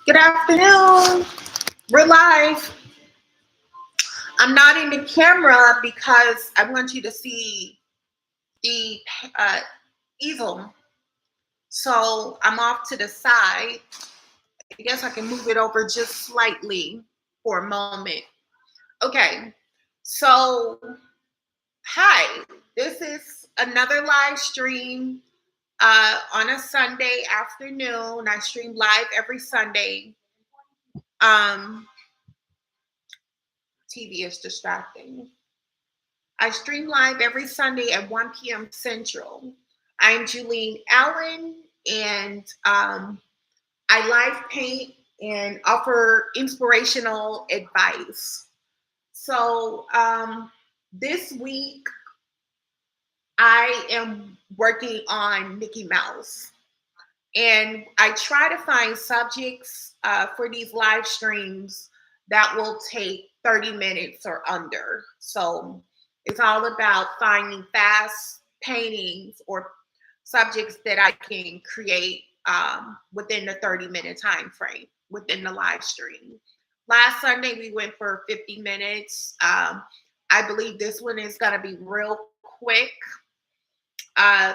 Good afternoon. We're live. I'm not in the camera because I want you to see the uh, easel. So I'm off to the side. I guess I can move it over just slightly for a moment. Okay. So, hi. This is another live stream on a Sunday afternoon. I stream live every Sunday. Um, TV is distracting. I stream live every Sunday at 1 p.m. Central. I'm Julie Allen, and I live paint and offer inspirational advice. So this week, I am working on Mickey Mouse, and I try to find subjects for these live streams that will take 30 minutes or under. So it's all about finding fast paintings or subjects that I can create within the 30-minute time frame within the live stream. Last Sunday, we went for 50 minutes. I believe this one is going to be real quick.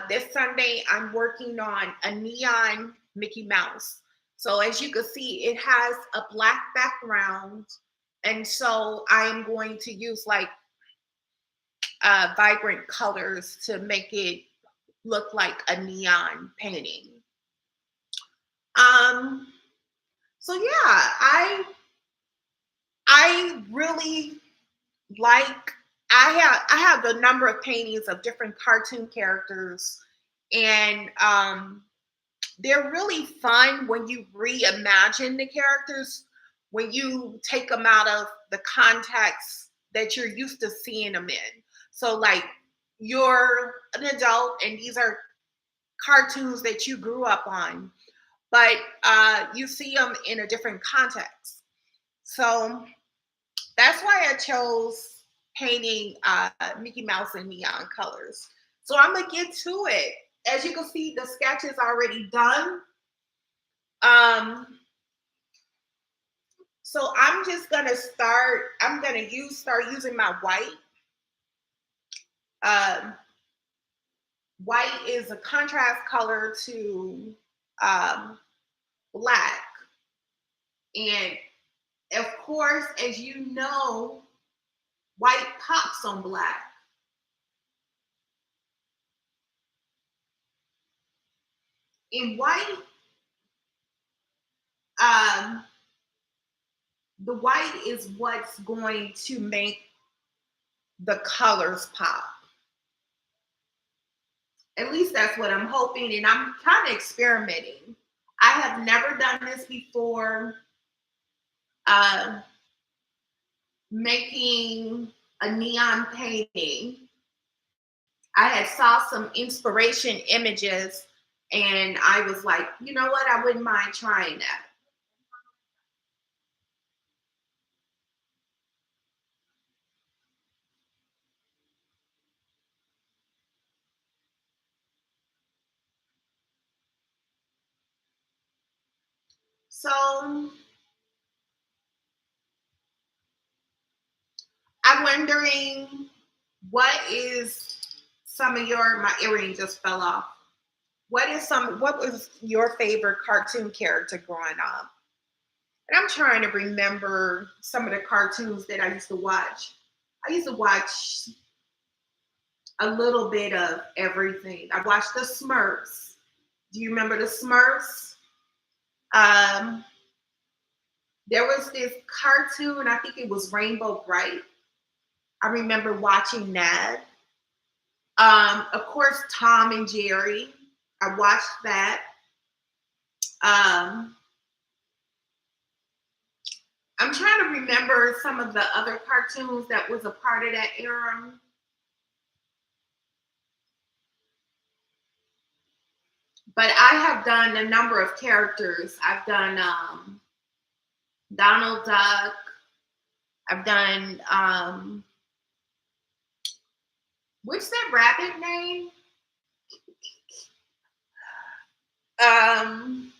This Sunday, I'm working on a neon Mickey Mouse. So as you can see, it has a black background. And so I'm going to use like vibrant colors to make it look like a neon painting. Um, so yeah, I really like I have a number of paintings of different cartoon characters, and they're really fun when you reimagine the characters, when you take them out of the context that you're used to seeing them in. So, like, you're an adult and these are cartoons that you grew up on, but you see them in a different context. So, that's why I chose painting Mickey Mouse in neon colors. So, I'm going to get to it. As you can see, the sketch is already done. Um, so I'm just gonna start. I'm gonna start using my white. Um, White is a contrast color to um, black, and of course, as you know, white pops on black. In white, um, the white is what's going to make the colors pop. At least that's what I'm hoping, and I'm kind of experimenting. I have never done this before. Uh, Making a neon painting. I had saw some inspiration images, and I was like, you know what? I wouldn't mind trying that. So I'm wondering what is some of my earring just fell off. What was your favorite cartoon character growing up? And I'm trying to remember some of the cartoons that I used to watch. I used to watch a little bit of everything. I watched the Smurfs. Do you remember the Smurfs? Um, there was this cartoon, I think it was Rainbow Bright. I remember watching that. Of course, Tom and Jerry. I watched that. Um, I'm trying to remember some of the other cartoons that was a part of that era. But I have done a number of characters. I've done Donald Duck. I've done what's that rabbit name? Um,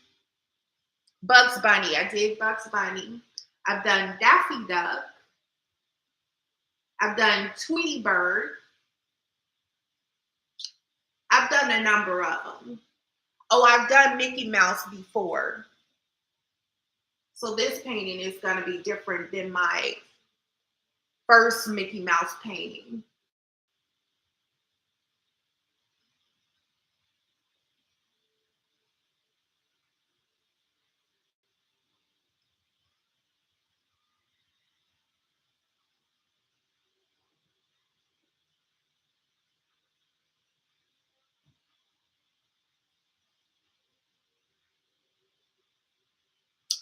Bugs Bunny. I did Bugs Bunny. I've done Daffy Duck. I've done Tweety Bird. I've done a number of them. Oh, I've done Mickey Mouse before. So this painting is going to be different than my first Mickey Mouse painting.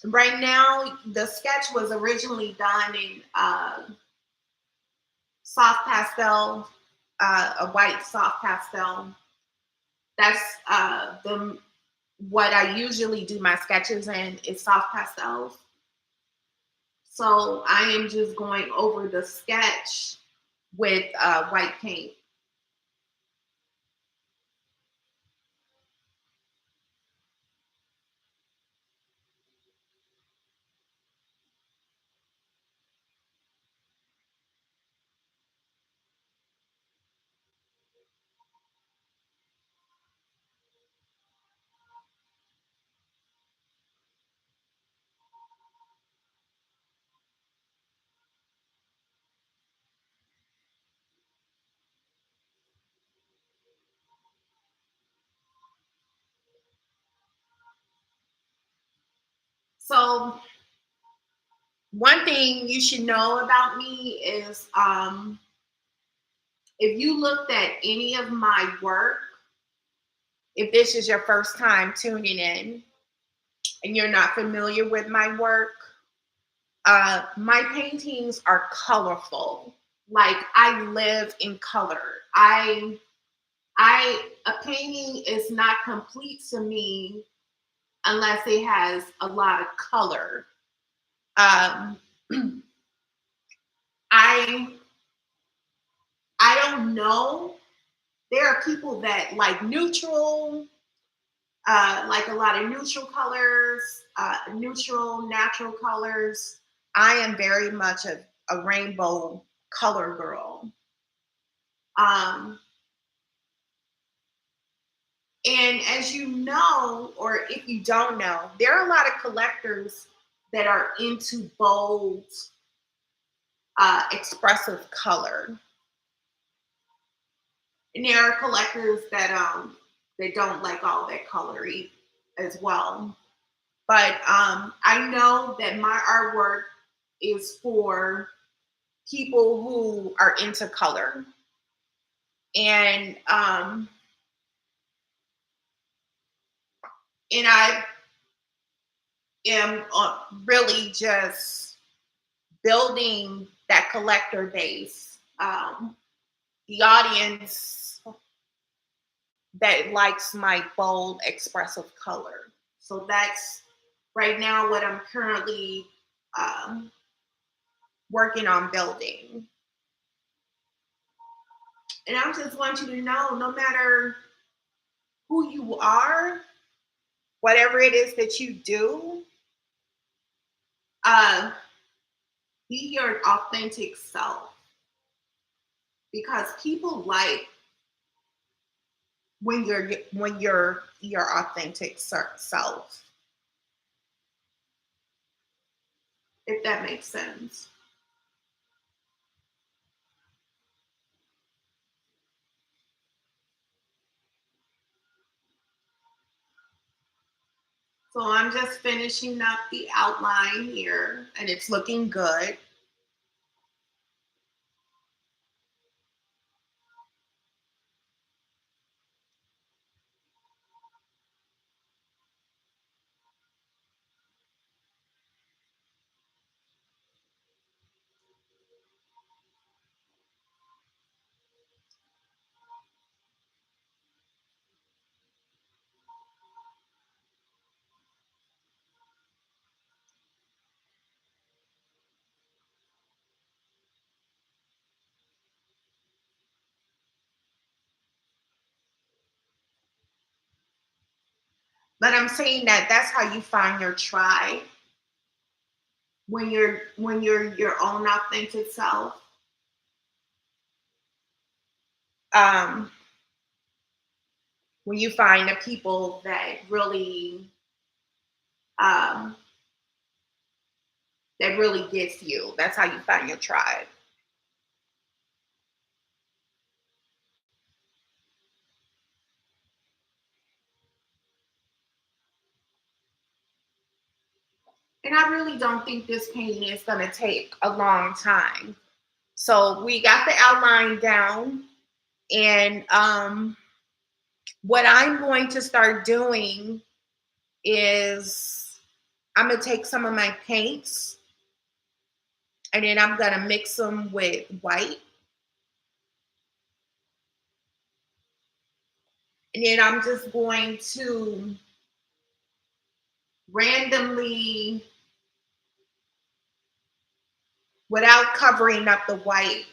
Right now, the sketch was originally done in soft pastel, a white soft pastel. That's the what I usually do my sketches in is soft pastels. So I am just going over the sketch with white paint. So one thing you should know about me is if you looked at any of my work, if this is your first time tuning in and you're not familiar with my work, my paintings are colorful. Like I live in color. A painting is not complete to me unless it has a lot of color. Um, I I don't know. There are people that like neutral, like a lot of neutral colors, neutral natural colors. I am very much a rainbow color girl. Um, and as you know, or if you don't know, there are a lot of collectors that are into bold, expressive color. And there are collectors that don't like all that colory as well. But I know that my artwork is for people who are into color, and I am really just building that collector base, the audience that likes my bold, expressive color. So that's right now what I'm currently um, working on building. And I just want you to know, no matter who you are, whatever it is that you do, uh, be your authentic self, because people like when you're your authentic self, if that makes sense. So I'm just finishing up the outline here, and it's looking good. But I'm saying that that's how you find your tribe when you're your own authentic self. Um, when you find the people um, that really gets you, that's how you find your tribe. And I really don't think this painting is going to take a long time. So we got the outline down, and what I'm going to start doing is I'm going to take some of my paints and then I'm going to mix them with white. And then I'm just going to randomly, without covering up the white,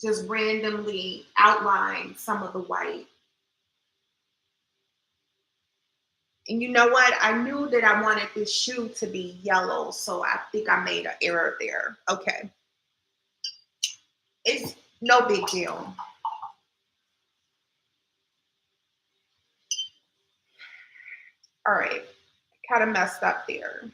just randomly outline some of the white. And you know what? I knew that I wanted this shoe to be yellow, so I think I made an error there. Okay. It's no big deal. All right. Kind of messed up there.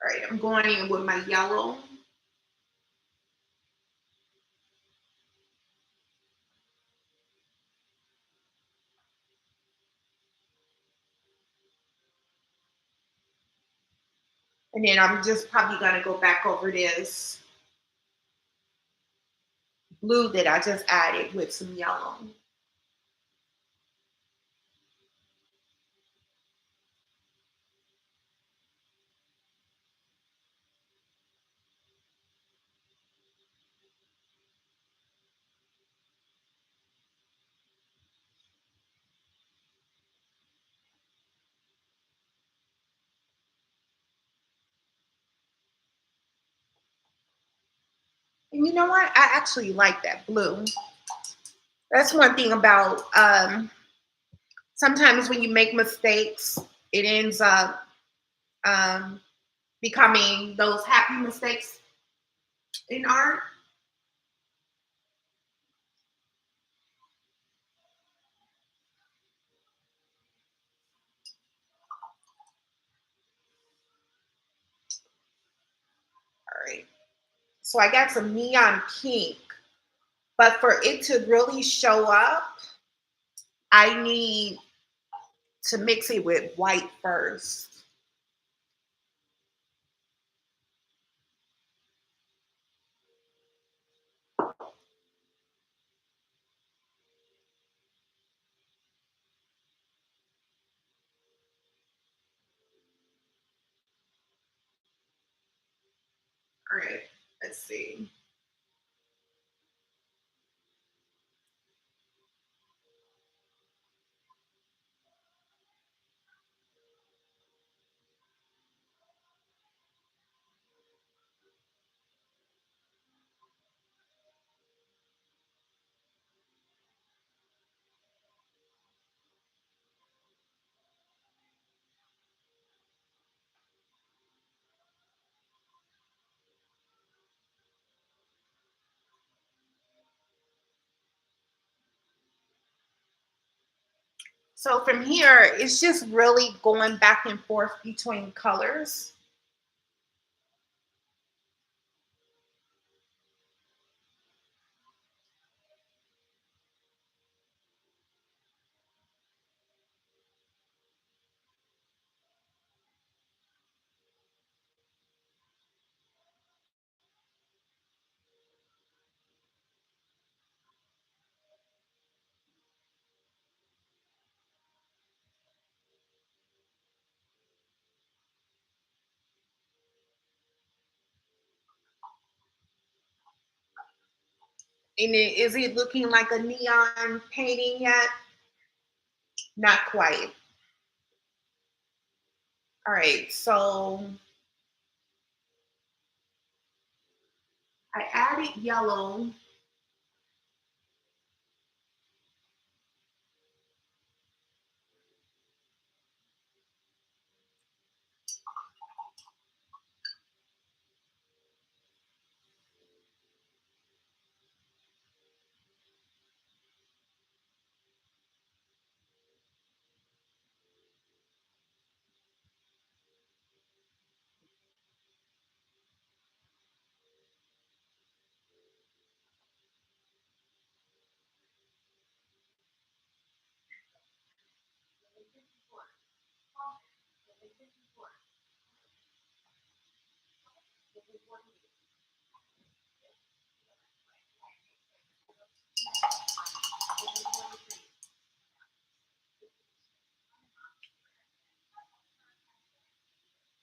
All right. I'm going in with my yellow. And then I'm just probably going to go back over this blue that I just added with some yellow. And you know what? I actually like that blue. That's one thing about sometimes when you make mistakes, it ends up um, becoming those happy mistakes in art. All right. So I got some neon pink, but for it to really show up, I need to mix it with white first. All right. Let's see. So from here, it's just really going back and forth between colors. And is it looking like a neon painting yet? Not quite. All right, so I added yellow.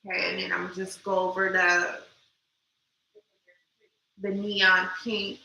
Okay, and then I'm just go over the neon pink.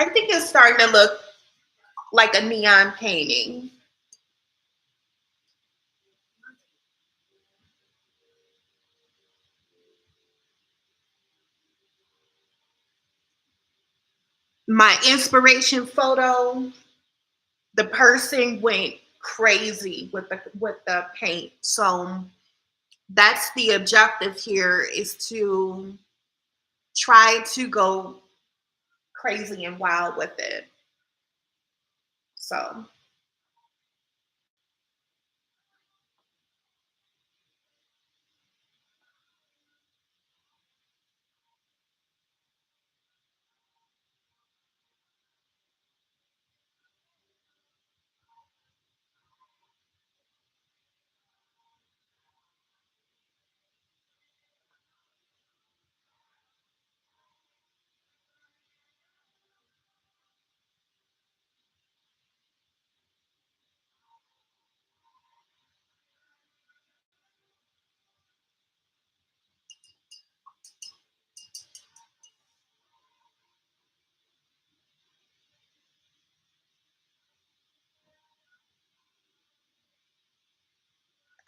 I think it's starting to look like a neon painting. My inspiration photo, the person went crazy with the paint. So that's the objective here, is to try to go crazy and wild with it. So,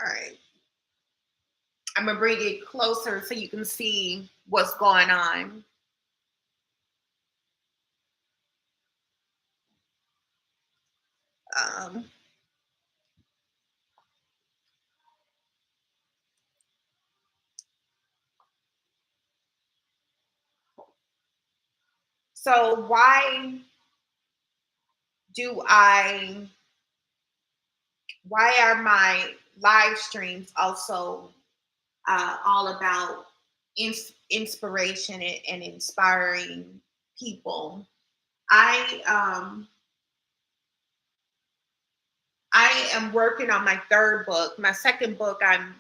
all right. I'm gonna bring it closer so you can see what's going on. Um, so do I? Why are my live streams also all about inspiration and inspiring people? I um, I am working on my third book. My second book I'm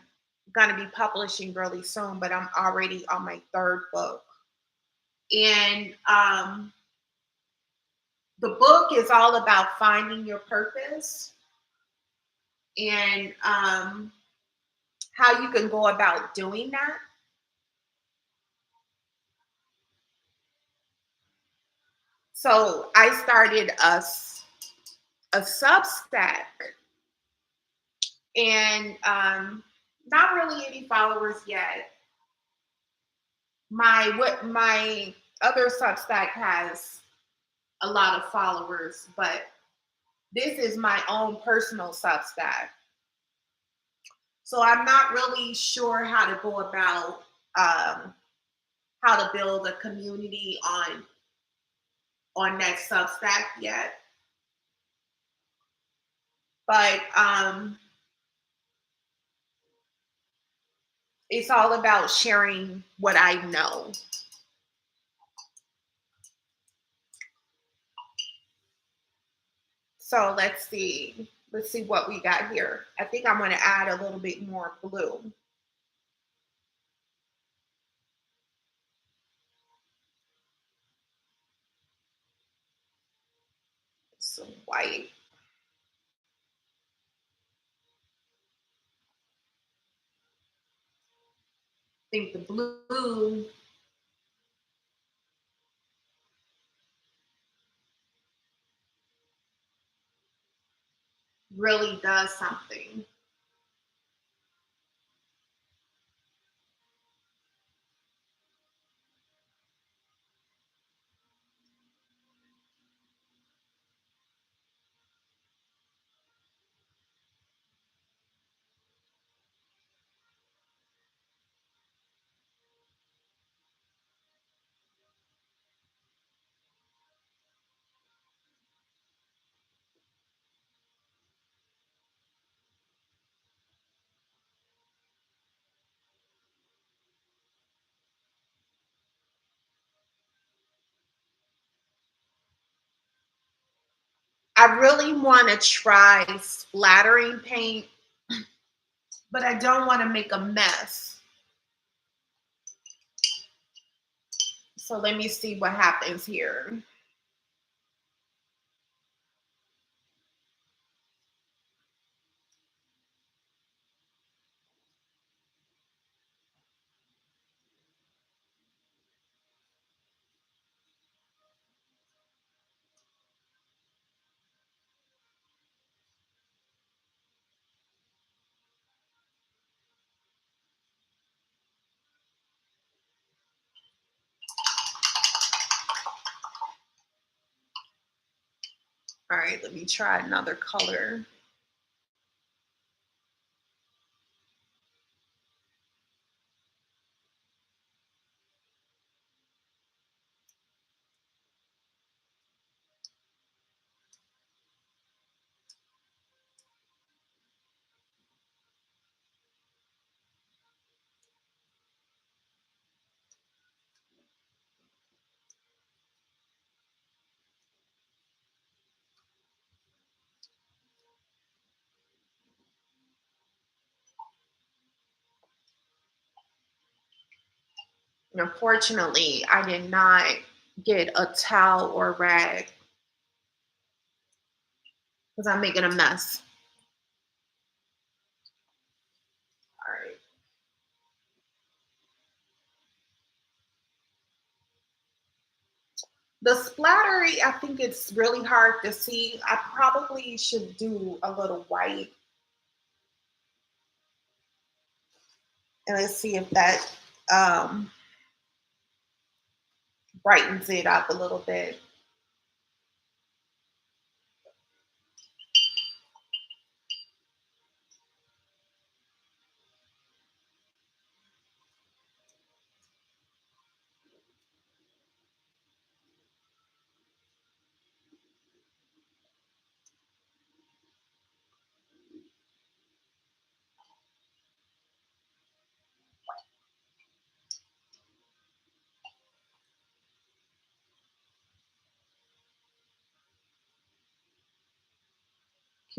gonna be publishing really soon, but I'm already on my third book. And the book is all about finding your purpose and how you can go about doing that. So I started a Substack, and not really any followers yet. My other Substack has a lot of followers, but this is my own personal Substack. So I'm not really sure how to go about how to build a community on that Substack yet. But It's all about sharing what I know. So let's see. Let's see what we got here. I think I'm going to add a little bit more blue. Some white. I think the blue really does something. I really want to try splattering paint, but I don't want to make a mess. So let me see what happens here. All right, let me try another color. Unfortunately, I did not get a towel or rag because I'm making a mess. All right. The splattery, I think it's really hard to see. I probably should do a little white. And let's see if that um, brightens it up a little bit.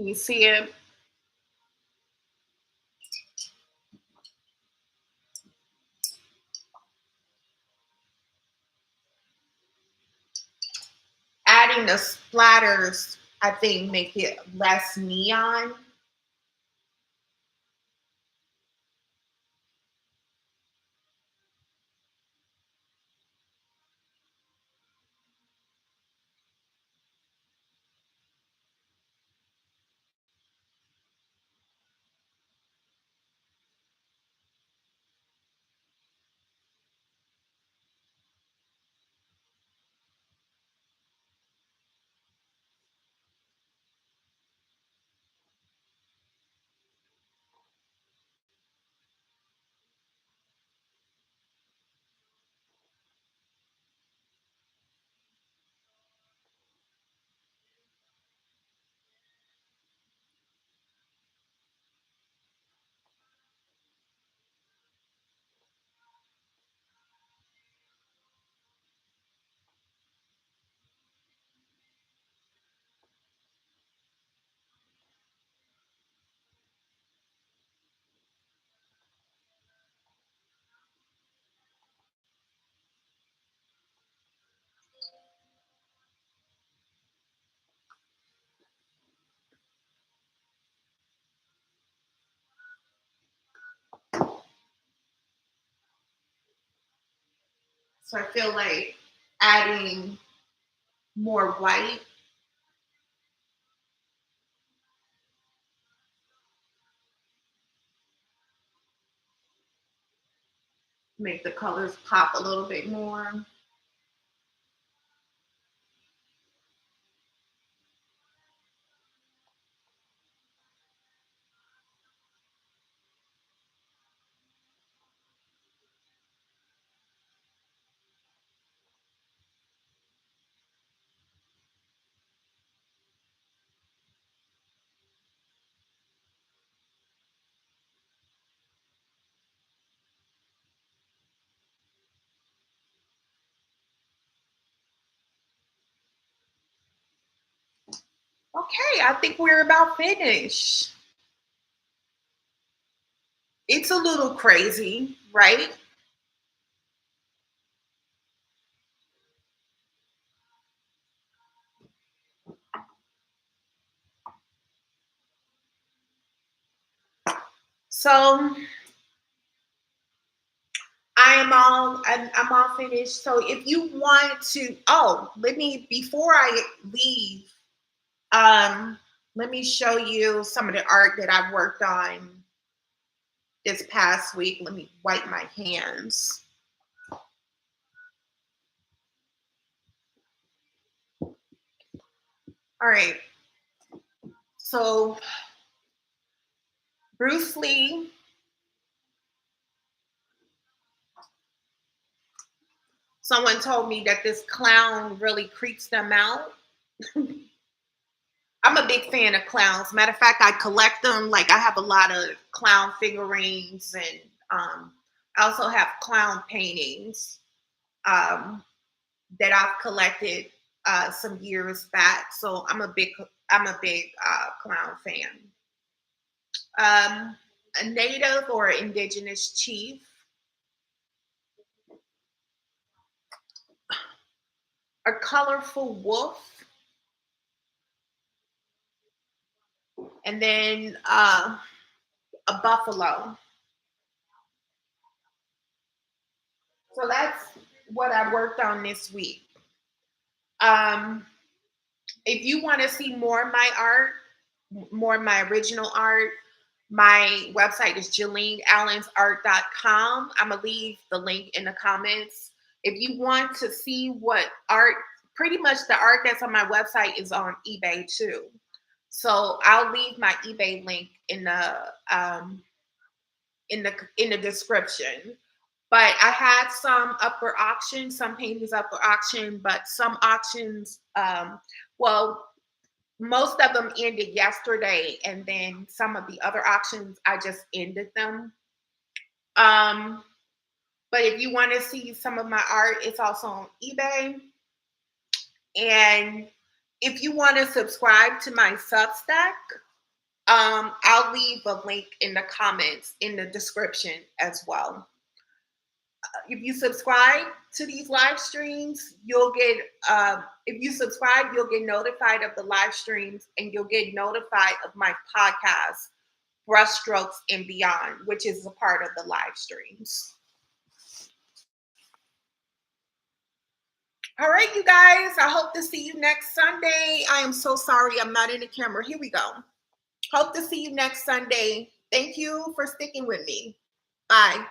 Can you see it? Adding the splatters, I think, make it less neon. So I feel like adding more white make the colors pop a little bit more. Okay, I think we're about finished. It's a little crazy, right? So I'm all finished. So if you want to, oh, let me before I leave, um, let me show you some of the art that I've worked on this past week. Let me wipe my hands. All right. So Bruce Lee, someone told me that this clown really creeps them out. I'm a big fan of clowns. Matter of fact, I collect them. Like I have a lot of clown figurines, and I also have clown paintings um, that I've collected some years back. So I'm a big clown fan. A native or indigenous chief, a colorful wolf, and then a buffalo. So that's what I worked on this week. Um, if you want to see more of my art, more of my original art, my website is JaleneAllensArt.com. I'm going to leave the link in the comments. If you want to see what art, pretty much the art that's on my website is on eBay too. So I'll leave my eBay link in the description. But I had some up for auction, some paintings up for auction, but some auctions, well, most of them ended yesterday, and then some of the other auctions, I just ended them. Um, but if you want to see some of my art, it's also on eBay. And if you want to subscribe to my Substack, I'll leave a link in the comments in the description as well. If you subscribe to these live streams, you'll get, if you subscribe, you'll get notified of the live streams, and you'll get notified of my podcast, Brushstrokes and Beyond, which is a part of the live streams. All right, you guys, I hope to see you next Sunday. I am so sorry I'm not in the camera. Here we go. Hope to see you next Sunday. Thank you for sticking with me. Bye.